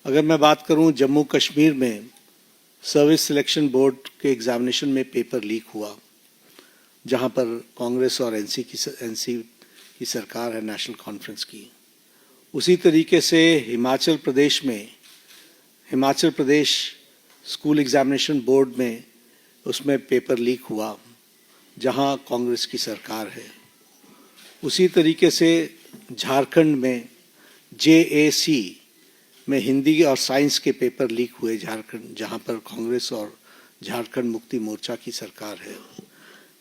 अगर मैं बात करूं जम्मू कश्मीर में सर्विस सिलेक्शन बोर्ड के एग्जामिनेशन में पेपर लीक हुआ, जहां पर कांग्रेस और एनसी की सरकार है, नेशनल कॉन्फ्रेंस की। उसी तरीके से Himachal Pradesh school examination board में उसमें पेपर लीक हुआ, जहां कांग्रेस की सरकार है। उसी तरीके से झारखंड में JAC में हिंदी और साइंस के पेपर लीक हुए झारखंड, जहां पर कांग्रेस और झारखंड मुक्ति मोर्चा की सरकार है।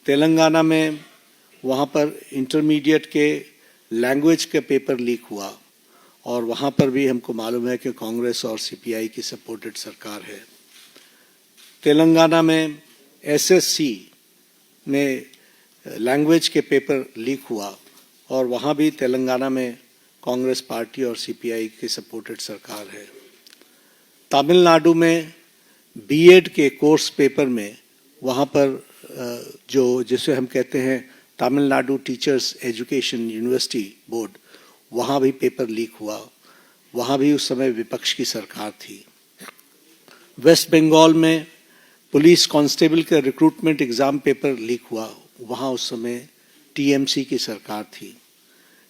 तेलंगाना में वहां पर इंटरमीडिएट के लैंग्वेज के पेपर लीक हुआ और वहां पर भी हमको मालूम है कि कांग्रेस और CPI की सपोर्टेड सरकार है। तेलंगाना में SSC में लैंग्वेज के पेपर लीक हुआ और वहां भी तेलंगाना में कांग्रेस पार्टी और CPI की सपोर्टेड सरकार है। तमिलनाडु में B.Ed के कोर्स पेपर में वहां पर जिसे हम कहते हैं Tamil Nadu teachers education university board, वहां भी पेपर लीक हुआ। वहां भी उस समय विपक्ष की सरकार थी। वेस्ट बंगाल में पुलिस कांस्टेबल का रिक्रूटमेंट एग्जाम पेपर लीक हुआ, वहां उस समय TMC की सरकार थी।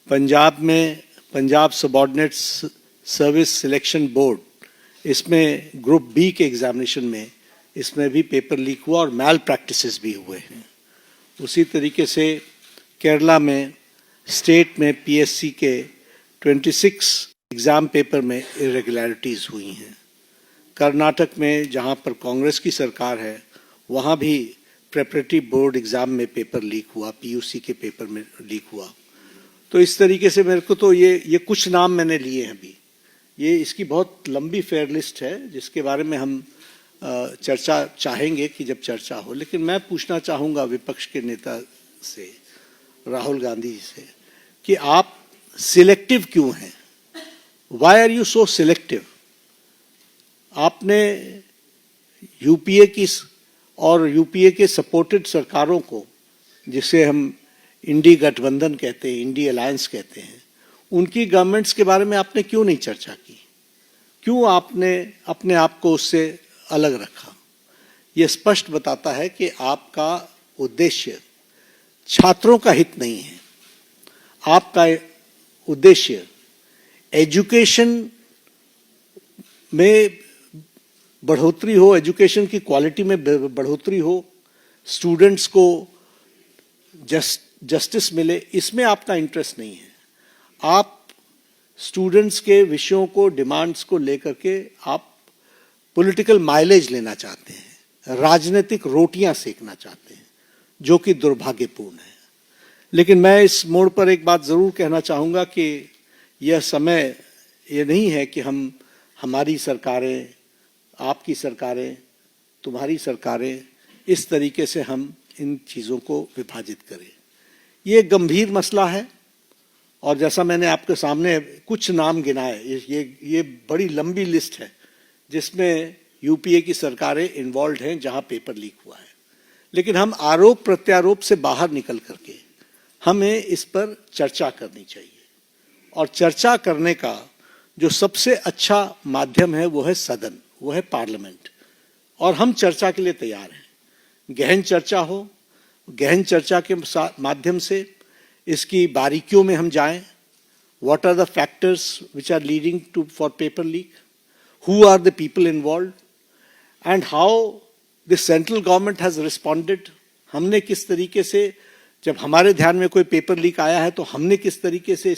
पंजाब में Punjab subordinate service selection board, इसमें ग्रुप B के एग्जामिनेशन में इसमें भी पेपर लीक हुआ और मैल प्रैक्टिसेस भी हुए हैं। उसी तरीके से केरला में स्टेट में PSC के 26 एग्जाम पेपर में इरेगुलरिटीज हुई हैं। कर्नाटक में जहां पर कांग्रेस की सरकार है, वहां भी प्रेपरेटरी बोर्ड एग्जाम में पेपर लीक हुआ, PUC के पेपर में लीक हुआ। तो इस तरीके से मेरे को तो ये कुछ नाम मैंने लिए हैं अभी। ये इसकी बहुत लंबी फेयर लिस्ट है जिसके बारे में हम चर्चा चाहेंगे कि जब चर्चा हो। लेकिन मैं पूछना चाहूँगा विपक्ष के नेता से, राहुल गांधी जी से, कि आप सिलेक्टिव क्यों हैं? Why are you so selective? आपने UPA की और UPA के सपोर्टेड सरकारों को, जिसे हम इंडी गठबंधन कहते हैं, इंडी अलायंस कहते हैं, उनकी गवर्नमेंट्स के बारे में आपने क्यों नहीं चर्चा की? क्यों आपने अपने आप को उससे अलग रखा? यह स्पष्ट बताता है कि आपका उद्देश्य छात्रों का हित नहीं है। आपका उद्देश्य एजुकेशन में बढ़ोतरी हो, एजुकेशन की क्वालिटी में बढ़ोतरी हो, स्टूडेंट्स को जस्टिस मिले, इसमें आपका इंटरेस्ट नहीं है। आप स्टूडेंट्स के विषयों को, डिमांड्स को लेकर के आप पॉलिटिकल माइलेज लेना चाहते हैं, राजनीतिक रोटियां सेकना चाहते हैं, जो कि दुर्भाग्यपूर्ण है। लेकिन मैं इस मोड़ पर एक बात जरूर कहना चाहूंगा कि यह समय ये नहीं है कि हमारी सरकारें, आपकी सरकारें, तुम्हारी सरकारें, इस तरीके से हम इन चीज़ों को विभाजित करें। ये गंभीर मसला है और जैसा मैंने आपके सामने कुछ नाम गिनाए, ये बड़ी लंबी लिस्ट है जिसमें UPA की सरकारें इन्वॉल्व हैं जहां पेपर लीक हुआ है। लेकिन हम आरोप प्रत्यारोप से बाहर निकल करके हमें इस पर चर्चा करनी चाहिए। और चर्चा करने का जो सबसे अच्छा माध्यम है वो है सदन, वो है पार्लियामेंट। और हम चर्चा के लिए तैयार हैं। गहन चर्चा हो, गहन चर्चा के माध्यम से इसकी बारीकियों में हम जाएं। What are the factors which are leading to for paper leak, who are the people involved, and how the central government has responded। हमने किस तरीके से, जब हमारे ध्यान में कोई पेपर लीक आया है तो हमने किस तरीके से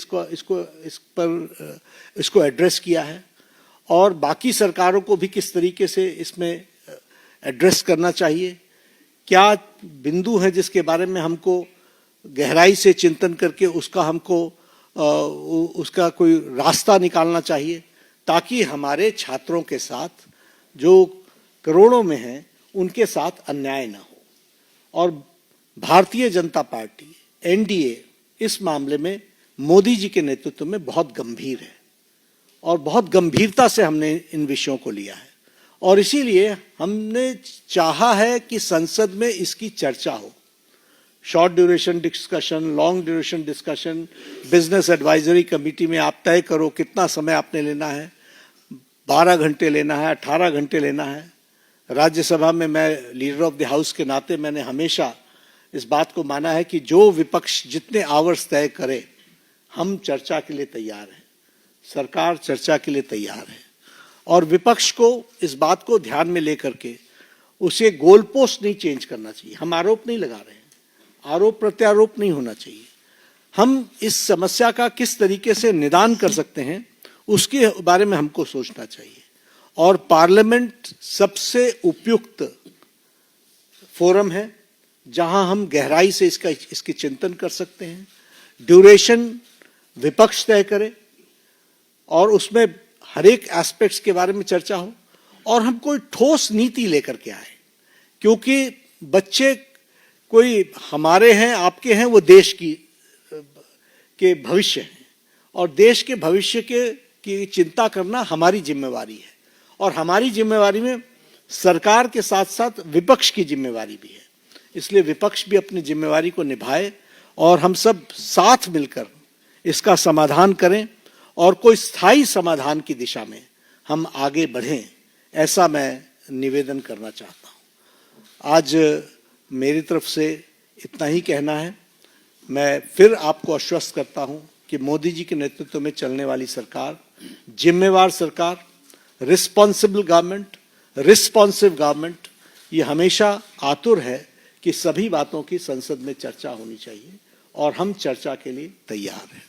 इसको एड्रेस किया है, और बाकी सरकारों को भी किस तरीके से इसमें एड्रेस करना चाहिए। क्या बिंदु है जिसके बारे में हमको गहराई से चिंतन करके उसका कोई रास्ता निकालना चाहिए, ताकि हमारे छात्रों के साथ जो करोड़ों में हैं उनके साथ अन्याय न हो। और भारतीय जनता पार्टी NDA इस मामले में मोदी जी के नेतृत्व में बहुत गंभीर है और बहुत गंभीरता से हमने इन विषयों को लिया है। और इसीलिए हमने चाहा है कि संसद में इसकी चर्चा हो। Short duration discussion, long duration discussion, business advisory committee में आप तय करो कितना समय आपने लेना है। 12 घंटे लेना है, 18 घंटे लेना है। राज्यसभा में मैं लीडर ऑफ द हाउस के नाते मैंने हमेशा इस बात को माना है कि जो विपक्ष जितने आवर्स तय करे, हम चर्चा के लिए तैयार हैं, सरकार चर्चा के लिए तैयार है। और विपक्ष को इस बात को ध्यान में लेकर के उसे गोल पोस्ट नहीं चेंज करना चाहिए। हम आरोप नहीं लगा रहे हैं, आरोप प्रत्यारोप नहीं होना चाहिए। हम इस समस्या का किस तरीके से निदान कर सकते हैं उसके बारे में हमको सोचना चाहिए। और पार्लियामेंट सबसे उपयुक्त फोरम है जहां हम गहराई से इसके चिंतन कर सकते हैं। ड्यूरेशन विपक्ष तय करे और उसमें हर एक एस्पेक्ट्स के बारे में चर्चा हो और हम कोई ठोस नीति लेकर के आए, क्योंकि बच्चे कोई हमारे हैं, आपके हैं, वो देश के भविष्य हैं और देश के भविष्य की चिंता करना हमारी जिम्मेवारी है। और हमारी जिम्मेवारी में सरकार के साथ साथ विपक्ष की जिम्मेवारी भी है। इसलिए विपक्ष भी अपनी जिम्मेवारी को निभाए और हम सब साथ मिलकर इसका समाधान करें और कोई स्थायी समाधान की दिशा में हम आगे बढ़ें, ऐसा मैं निवेदन करना चाहता हूं। आज मेरी तरफ से इतना ही कहना है। मैं फिर आपको आश्वस्त करता हूं कि मोदी जी के नेतृत्व में चलने वाली सरकार जिम्मेवार सरकार, रिस्पॉन्सिबल गवर्नमेंट, रिस्पॉन्सिव गवर्नमेंट, ये हमेशा आतुर है कि सभी बातों की संसद में चर्चा होनी चाहिए और हम चर्चा के लिए तैयार हैं।